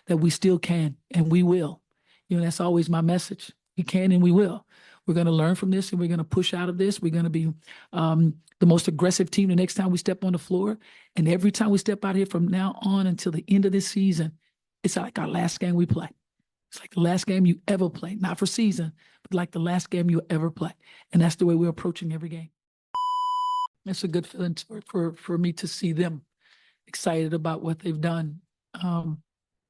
that we still can and we will. That's always my message. We can and we will. We're going to learn from this and we're going to push out of this. We're going to be the most aggressive team the next time we step on the floor. And every time we step out here from now on until the end of this season, it's like our last game we play. It's like the last game you ever play, not for season, but like the last game you ever play. And that's the way we're approaching every game. It's a good feeling for me to see them excited about what they've done, how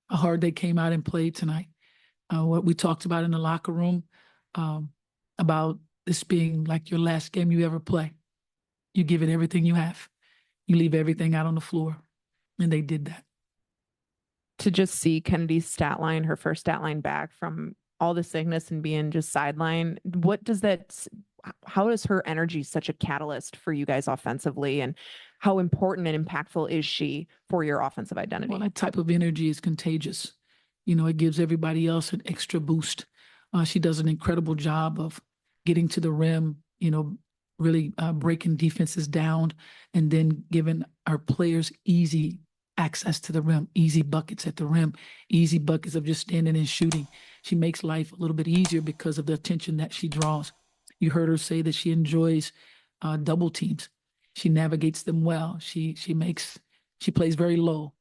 hard they came out and played tonight. What we talked about in the locker room, about this being like your last game you ever play. You give it everything you have. You leave everything out on the floor. And they did that. To just see Kennedy's stat line, her first stat line back from all the sickness and being just sideline, how is her energy such a catalyst for you guys offensively, and how important and impactful is she for your offensive identity? Well, that type of energy is contagious. It gives everybody else an extra boost. She does an incredible job of getting to the rim, really breaking defenses down, and then giving our players easy access to the rim, easy buckets at the rim, easy buckets of just standing and shooting. She makes life a little bit easier because of the attention that she draws. You heard her say that she enjoys double teams. She navigates them well. She plays very low.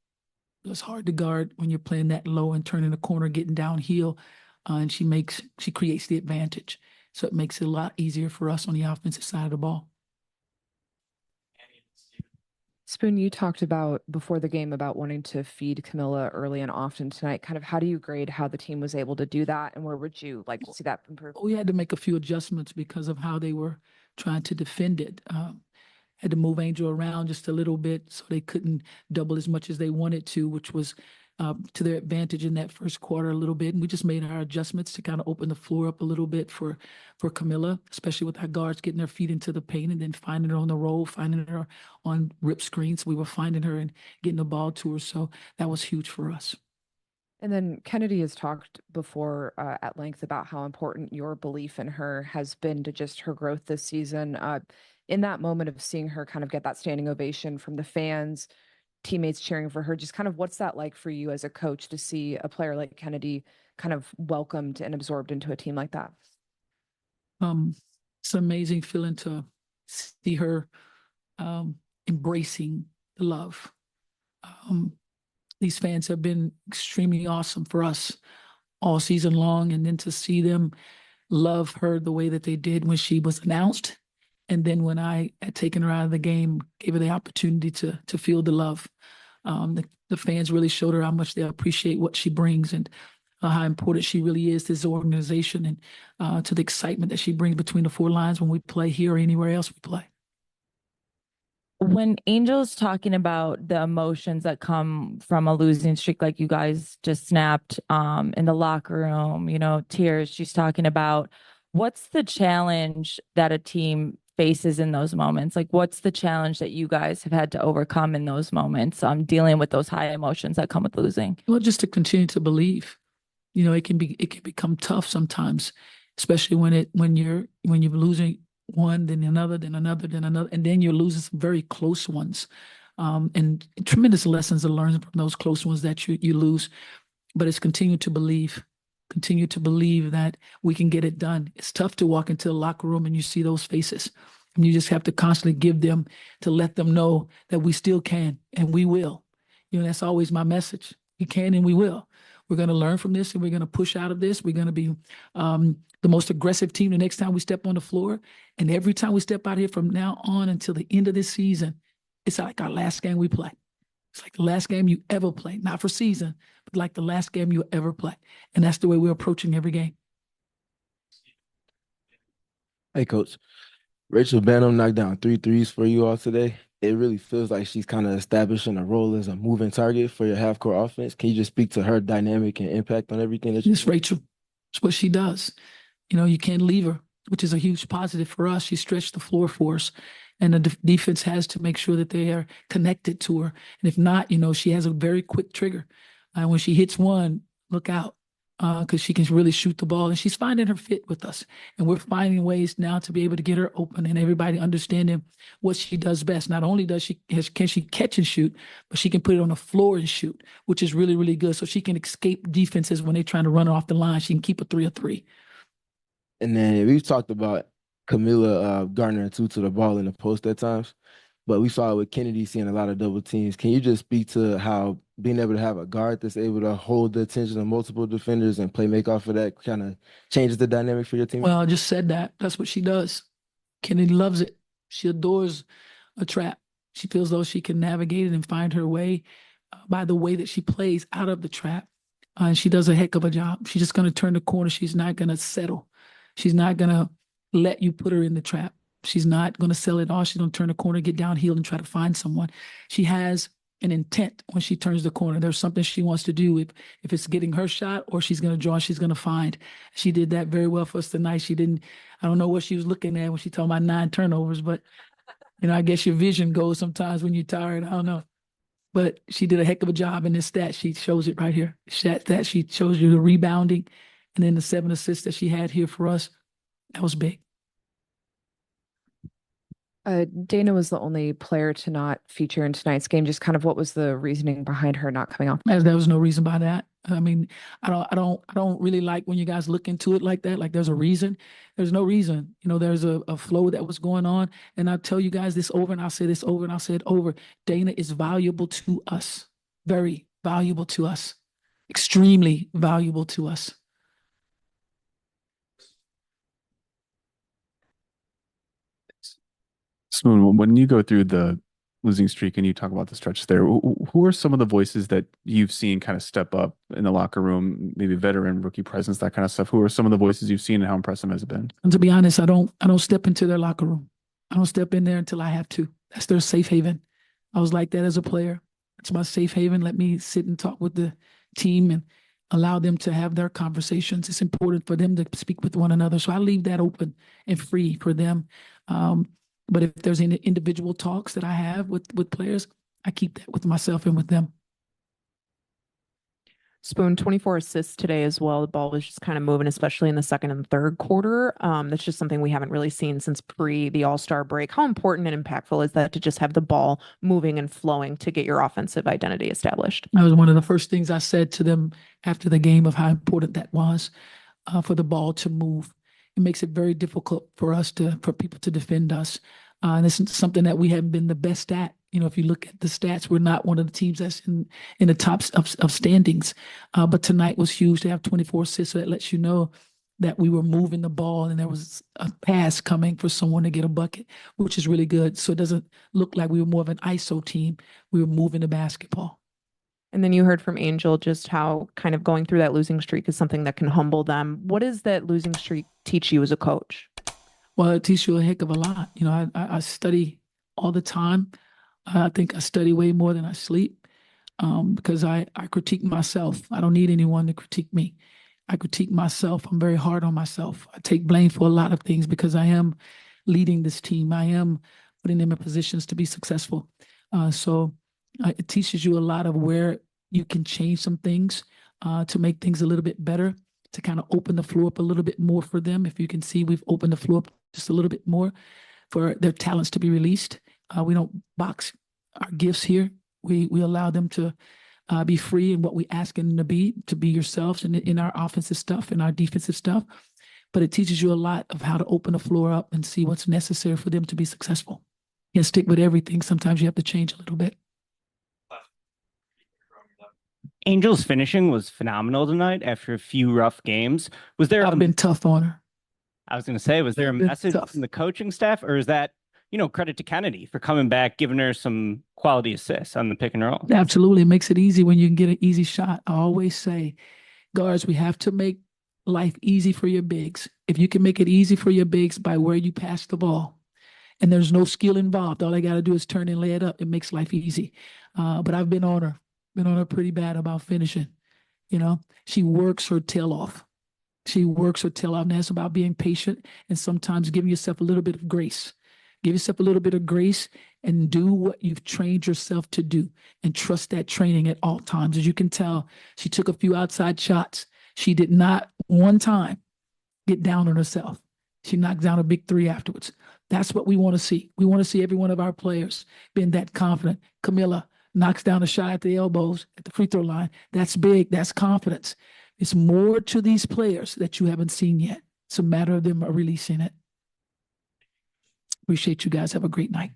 It's hard to guard when you're playing that low and turning the corner, getting downhill, and she creates the advantage. So it makes it a lot easier for us on the offensive side of the ball. Spoon, you talked about before the game about wanting to feed Camilla early and often tonight. Kind of how do you grade how the team was able to do that, and where would you like to see that improve? We had to make a few adjustments because of how they were trying to defend it. Had to move Angel around just a little bit so they couldn't double as much as they wanted to, which was to their advantage in that first quarter a little bit. And we just made our adjustments to kind of open the floor up a little bit for Camilla, especially with our guards getting their feet into the paint and then finding her on the roll, finding her on rip screens. We were finding her and getting the ball to her. So that was huge for us. And then Kennedy has talked before at length about how important your belief in her has been to just her growth this season. In that moment of seeing her kind of get that standing ovation from the fans, teammates cheering for her, just kind of what's that like for you as a coach to see a player like Kennedy kind of welcomed and absorbed into a team like that? It's an amazing feeling to see her embracing the love. These fans have been extremely awesome for us all season long, and then to see them love her the way that they did when she was announced. And then when I had taken her out of the game, gave her the opportunity to feel the love. The fans really showed her how much they appreciate what she brings and how important she really is to this organization, and to the excitement that she brings between the four lines when we play here or anywhere else we play. When Angel's talking about the emotions that come from a losing streak, like you guys just snapped in the locker room, tears, she's talking about, what's the challenge that a team faces in those moments? Like, what's the challenge that you guys have had to overcome in those moments, dealing with those high emotions that come with losing? Well, just to continue to believe. It can become tough sometimes, especially when you're losing one, then another, and then you're losing some very close ones, and tremendous lessons to learn from those close ones that you lose. But it's continue to believe that we can get it done. It's tough to walk into the locker room and you see those faces, and you just have to constantly let them know that we still can and we will. That's always my message. We can and we will. We're going to learn from this and we're going to push out of this. We're going to be the most aggressive team the next time we step on the floor. And every time we step out here from now on until the end of this season, it's like our last game we play. It's like the last game you ever play, not for season, but like the last game you ever play. And that's the way we're approaching every game. Hey, Coach. Rachel Banham knocked down 3 threes for you all today. It really feels like she's kind of establishing a role as a moving target for your half-court offense. Can you just speak to her dynamic and impact on everything that you do? Rachel. It's what she does. You can't leave her, which is a huge positive for us. She stretched the floor for us, and the defense has to make sure that they are connected to her. And if not, she has a very quick trigger. When she hits one, look out. because she can really shoot the ball, and she's finding her fit with us. And we're finding ways now to be able to get her open and everybody understanding what she does best. Not only can she catch and shoot, but she can put it on the floor and shoot, which is really, really good. So she can escape defenses when they're trying to run her off the line. She can keep a 3 of 3. And then we've talked about Camilla garnering two to the ball in the post at times, but we saw it with Kennedy seeing a lot of double teams. Can you just speak to how being able to have a guard that's able to hold the attention of multiple defenders and play make off of that kind of changes the dynamic for your team? Well, I just said that. That's what she does. Kennedy loves it. She adores a trap. She feels though she can navigate it and find her way by the way that she plays out of the trap. And she does a heck of a job. She's just going to turn the corner. She's not going to settle. She's not going to let you put her in the trap. She's not going to sell it all. She's going to turn the corner, get downhill, and try to find someone. She has an intent when she turns the corner. There's something she wants to do. If it's getting her shot or she's going to draw, she's going to find. She did that very well for us tonight. She didn't, I don't know what she was looking at when she talked about 9 turnovers, but, I guess your vision goes sometimes when you're tired. I don't know. But she did a heck of a job in this stat sheet. Shows it right here. Stat sheet shows you the rebounding and then the 7 assists that she had here for us. That was big. Dana was the only player to not feature in tonight's game. Just kind of what was the reasoning behind her not coming off? There was no reason by that. I mean, I don't really like when you guys look into it like that. Like there's a reason. There's no reason. There's a flow that was going on. And I'll tell you guys this over and I'll say this over and I'll say it over. Dana is valuable to us. Very valuable to us. Extremely valuable to us. Spoon, when you go through the losing streak and you talk about the stretch there, who are some of the voices that you've seen kind of step up in the locker room, maybe veteran, rookie presence, that kind of stuff? Who are some of the voices you've seen and how impressive has it been? And to be honest, I don't step into their locker room. I don't step in there until I have to. That's their safe haven. I was like that as a player. It's my safe haven. Let me sit and talk with the team and allow them to have their conversations. It's important for them to speak with one another. So I leave that open and free for them. But if there's any individual talks that I have with players, I keep that with myself and with them. Spoon, 24 assists today as well. The ball was just kind of moving, especially in the second and third quarter. That's just something we haven't really seen since the All-Star break. How important and impactful is that to just have the ball moving and flowing to get your offensive identity established? That was one of the first things I said to them after the game of how important that was for the ball to move. It makes it very difficult for people to defend us. And it's something that we haven't been the best at. If you look at the stats, we're not one of the teams that's in the top of standings. But tonight was huge to have 24 assists. So that lets you know that we were moving the ball and there was a pass coming for someone to get a bucket, which is really good. So it doesn't look like we were more of an ISO team. We were moving the basketball. And then you heard from Angel just how kind of going through that losing streak is something that can humble them. What does that losing streak teach you as a coach? Well, it teaches you a heck of a lot. I study all the time. I think I study way more than I sleep because I critique myself. I don't need anyone to critique me. I critique myself. I'm very hard on myself. I take blame for a lot of things because I am leading this team. I am putting them in positions to be successful. So it teaches you a lot of where you can change some things to make things a little bit better, to kind of open the floor up a little bit more for them. If you can see, we've opened the floor up just a little bit more for their talents to be released. We don't box our gifts here. We allow them to be free in what we ask them to be yourselves in our offensive stuff and our defensive stuff. But it teaches you a lot of how to open the floor up and see what's necessary for them to be successful. You can't stick with everything. Sometimes you have to change a little bit. Angel's finishing was phenomenal tonight after a few rough games. Was there I've been tough on her. I was going to say, was there a message from the coaching staff, or is that, credit to Kennedy for coming back, giving her some quality assists on the pick and roll? Absolutely. It makes it easy when you can get an easy shot. I always say, guards, we have to make life easy for your bigs. If you can make it easy for your bigs by where you pass the ball, and there's no skill involved, all they got to do is turn and lay it up. It makes life easy. But I've been on her pretty bad about finishing. She works her tail off. And that's about being patient and sometimes giving yourself a little bit of grace. Give yourself a little bit of grace and do what you've trained yourself to do and trust that training at all times. As you can tell, she took a few outside shots. She did not one time get down on herself. She knocked down a big three afterwards. That's what we want to see. We want to see every one of our players being that confident. Camilla knocks down a shot at the elbows at the free throw line. That's big. That's confidence. It's more to these players that you haven't seen yet. It's a matter of them releasing it. Appreciate you guys. Have a great night.